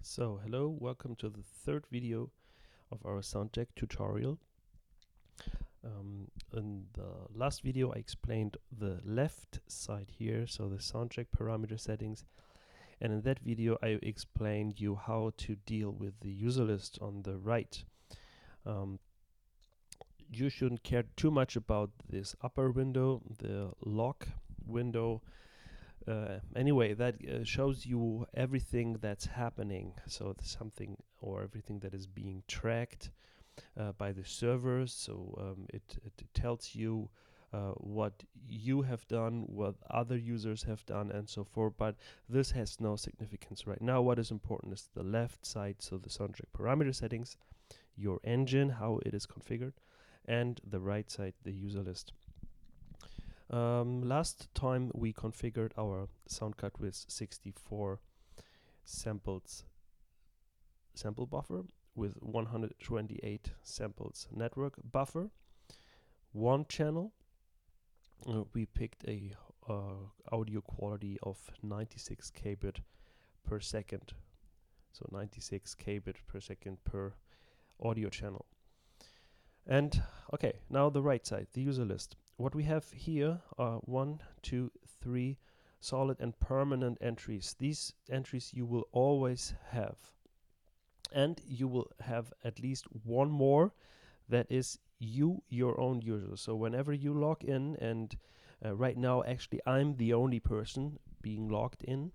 So hello, welcome to the third video of our Soundjack tutorial. In the last video I explained the left side here, so the Soundjack parameter settings, and in that video I explained you how to deal with the user list on the right. You shouldn't care too much about this upper window, the lock window. Anyway, that shows you everything that's happening, so something or everything that is being tracked by the servers. So it tells you what you have done, what other users have done, and so forth, but this has no significance right now. What is important is the left side, so the Soundjack parameter settings, your engine, how it is configured, and the right side, the user list. Last time we configured our sound card with 64 samples sample buffer with 128 samples network buffer, one channel. We picked a audio quality of 96 kbit per second, so 96 kbit per second per audio channel. And okay, now the right side, the user list. What we have here are 1, 2, 3 solid and permanent entries. These entries you will always have. And you will have at least one more that is your own user. So whenever you log in, and right now actually I'm the only person being logged in,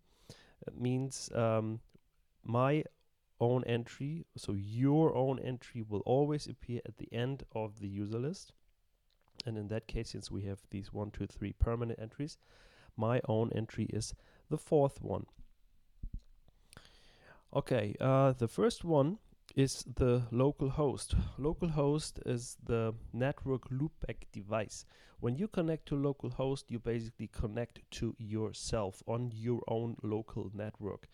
it means my own entry, so your own entry will always appear at the end of the user list. And in that case, since we have these 1, 2, 3 permanent entries, my own entry is the fourth one. Okay, the first one is the local host. Local host is the network loopback device. When you connect to local host, you basically connect to yourself on your own local network.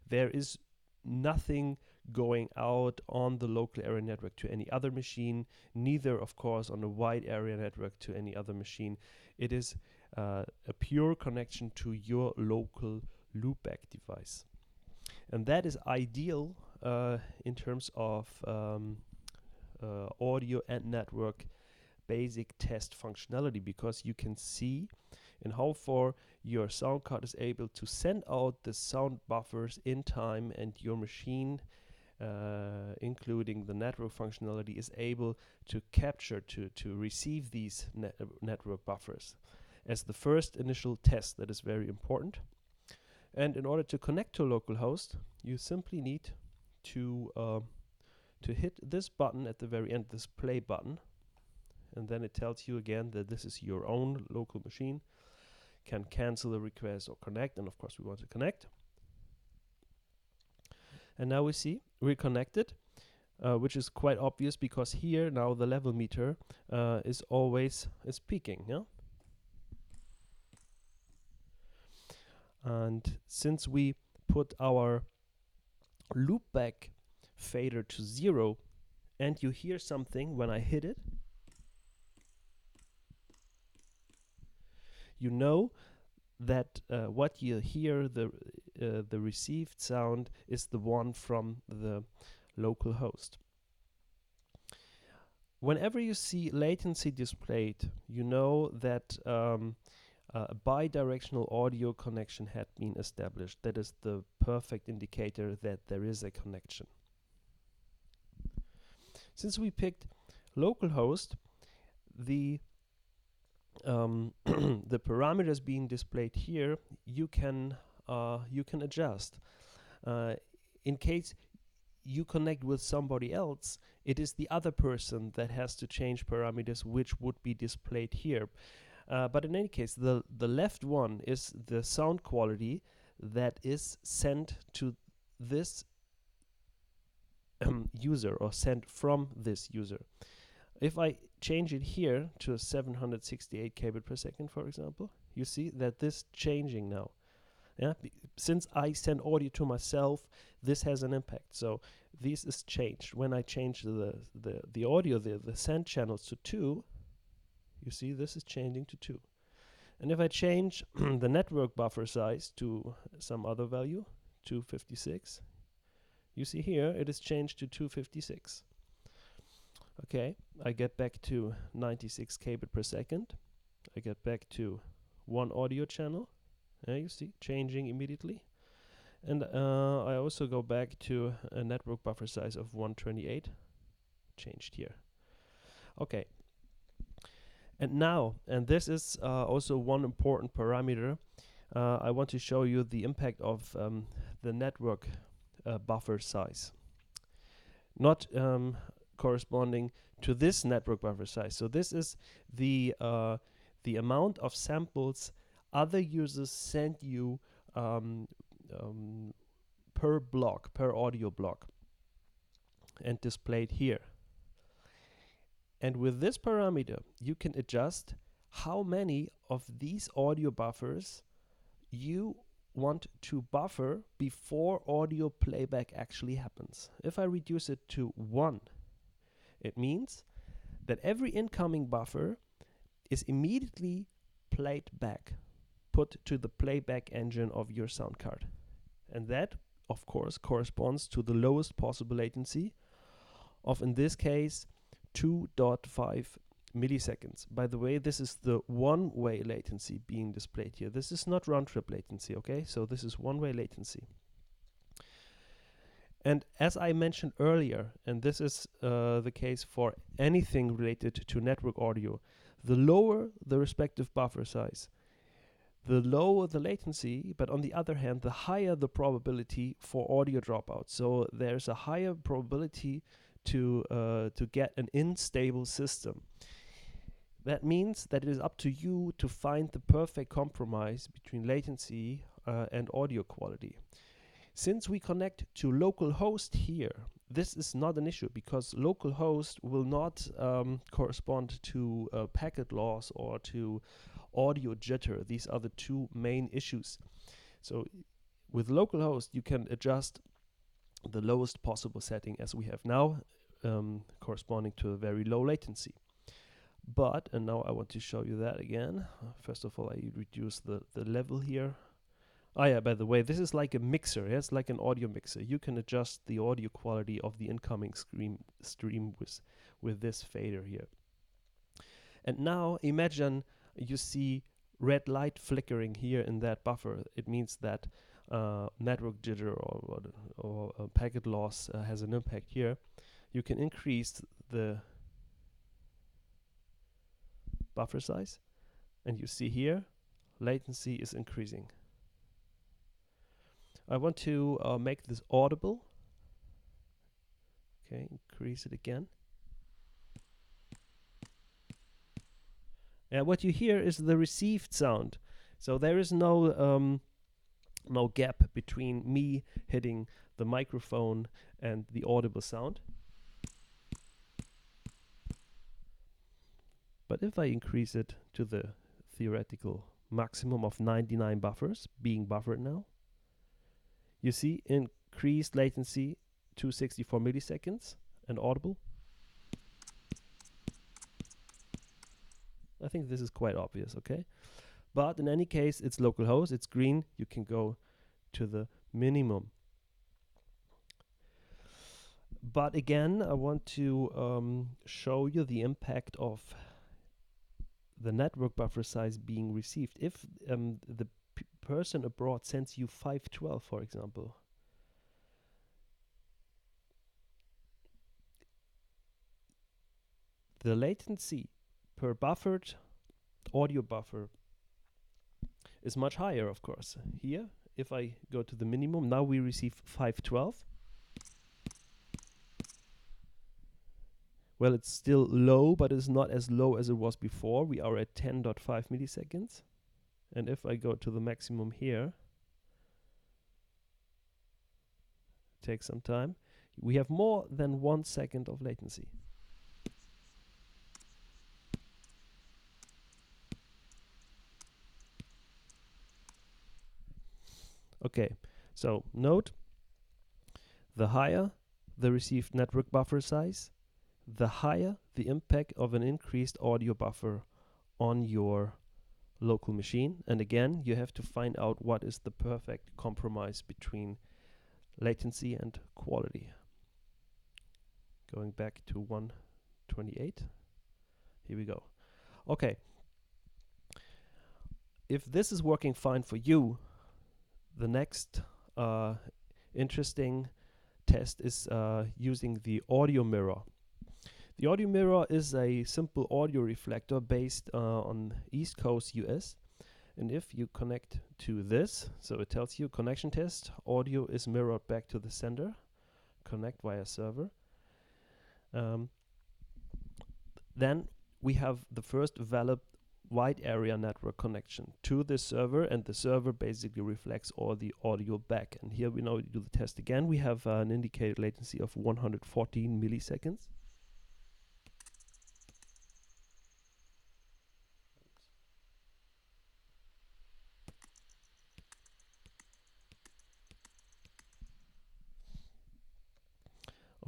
There is nothing going out on the local area network to any other machine, neither of course on a wide area network to any other machine. It is a pure connection to your local loopback device, and that is ideal in terms of audio and network basic test functionality, because you can see in how far your sound card is able to send out the sound buffers in time, and your machine, including the network functionality, is able to capture, to receive these network buffers as the first initial test. That is very important. And in order to connect to localhost, you simply need to hit this button at the very end, this play button, and then it tells you again that this is your own local machine. Can cancel the request or connect, and of course we want to connect. And now we see we're connected, which is quite obvious because here now the level meter is always peaking, yeah. And since we put our loopback fader to 0, and you hear something when I hit it, you know that what you hear, the received sound, is the one from the local host. Whenever you see latency displayed, you know that a bidirectional audio connection had been established. That is the perfect indicator that there is a connection. Since we picked localhost, the the parameters being displayed here, you can adjust. In case you connect with somebody else, it is the other person that has to change parameters, which would be displayed here. But in any case, the left one is the sound quality that is sent to this user, or sent from this user. If I change it here to 768 kbit per second, for example, you see that this changing now. Yeah, since I send audio to myself, this has an impact. So this is changed. When I change the audio, the send channels to 2, you see this is changing to 2. And if I change the network buffer size to some other value, 256, You see here it is changed to 256. Okay, I get back to 96 kbit per second. I get back to one audio channel. You see, changing immediately. And I also go back to a network buffer size of 128. Changed here. Okay. And now, and this is also one important parameter, I want to show you the impact of the network buffer size. Not corresponding to this network buffer size. So this is the amount of samples other users send you per block, per audio block, and displayed here. And with this parameter, you can adjust how many of these audio buffers you want to buffer before audio playback actually happens. If I reduce it to 1, it means that every incoming buffer is immediately played back, put to the playback engine of your sound card. And that, of course, corresponds to the lowest possible latency of, in this case, 2.5 milliseconds. By the way, this is the one-way latency being displayed here. This is not round-trip latency, okay? So this is one-way latency. And as I mentioned earlier, and this is the case for anything related to network audio, the lower the respective buffer size, the lower the latency, but on the other hand, the higher the probability for audio dropout. So there's a higher probability to get an unstable system. That means that it is up to you to find the perfect compromise between latency and audio quality. Since we connect to localhost here, this is not an issue because localhost will not correspond to packet loss or to audio jitter. These are the two main issues. So with localhost, you can adjust the lowest possible setting as we have now, corresponding to a very low latency. But, and now I want to show you that again. First of all, I reduce the level here. Oh yeah, by the way, this is like a mixer. Yeah? It's like an audio mixer. You can adjust the audio quality of the incoming stream with this fader here. And now imagine you see red light flickering here in that buffer. It means that network jitter or packet loss has an impact here. You can increase the buffer size, and you see here latency is increasing. I want to make this audible. Okay, increase it again. And what you hear is the received sound. So there is no gap between me hitting the microphone and the audible sound. But if I increase it to the theoretical maximum of 99 buffers being buffered now, you see increased latency to 64 milliseconds and audible. I think this is quite obvious, okay? But in any case, it's localhost, it's green. You can go to the minimum. But again, I want to show you the impact of the network buffer size being received. If the person abroad sends you 512, for example, the latency per buffered audio buffer is much higher, of course. Here, if I go to the minimum, now we receive 512. Well, it's still low, but it's not as low as it was before. We are at 10.5 milliseconds. And if I go to the maximum here, take some time, we have more than 1 second of latency. Okay, so note, the higher the received network buffer size, the higher the impact of an increased audio buffer on your local machine. And again, you have to find out what is the perfect compromise between latency and quality. Going back to 128. Here we go. Okay. If this is working fine for you, the next interesting test is using the audio mirror. The audio mirror is a simple audio reflector based on East Coast US. And if you connect to this, so it tells you connection test, audio is mirrored back to the sender, connect via server. Then we have the first valid wide area network connection to the server, and the server basically reflects all the audio back. And here we now do the test again. We have an indicated latency of 114 milliseconds.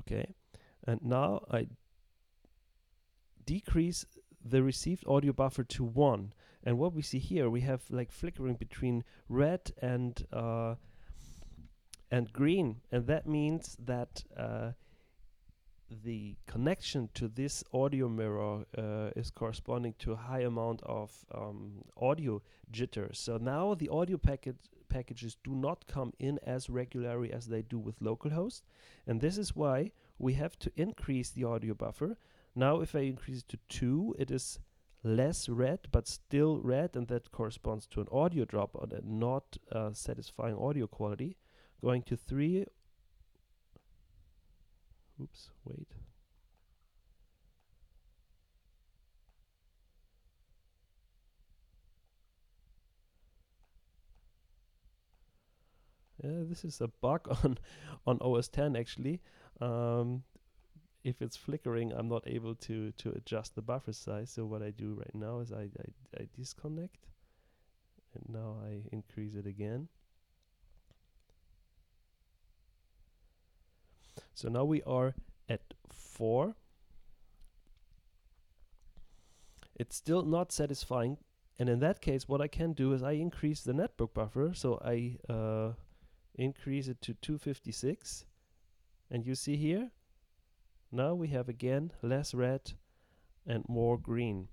Okay, and now I decrease the received audio buffer to 1, and what we see here, we have like flickering between red and green, and that means that the connection to this audio mirror is corresponding to a high amount of audio jitter. So now the audio packages do not come in as regularly as they do with localhost, and this is why we have to increase the audio buffer. Now if I increase it to 2, it is less red but still red, and that corresponds to an audio drop on a not satisfying audio quality. Going to 3, oops, wait. This is a bug on OS 10 actually. If it's flickering, I'm not able to adjust the buffer size. So what I do right now is I disconnect, and now I increase it again. So now we are at 4. It's still not satisfying, and in that case what I can do is I increase the network buffer. So I increase it to 256, and you see here now we have again less red and more green,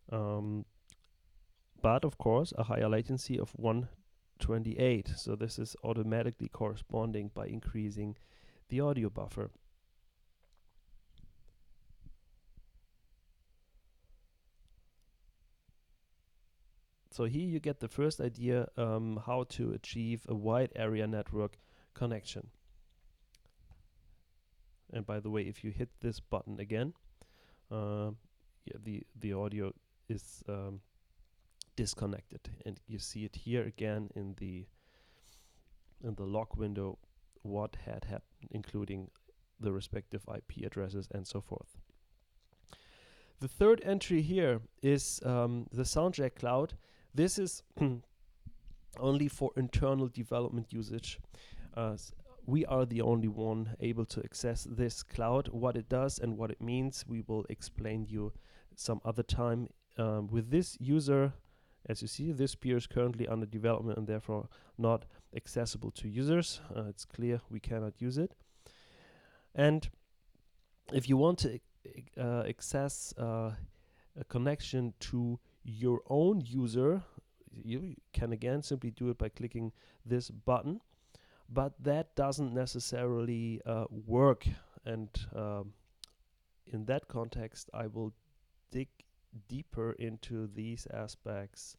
but of course a higher latency of 128. So this is automatically corresponding by increasing the audio buffer. So here you get the first idea how to achieve a wide area network connection. And by the way, if you hit this button again, the audio is disconnected, and you see it here again in the log window what had happened, including the respective IP addresses and so forth. The third entry here is the Soundjack cloud. This is only for internal development usage. We are the only one able to access this cloud. What it does and what it means, we will explain you some other time. With this user, as you see, this peer is currently under development and therefore not accessible to users. It's clear we cannot use it. And if you want to access a connection to your own user, you can again simply do it by clicking this button, but that doesn't necessarily work, and in that context I will dig deeper into these aspects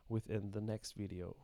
within the next video.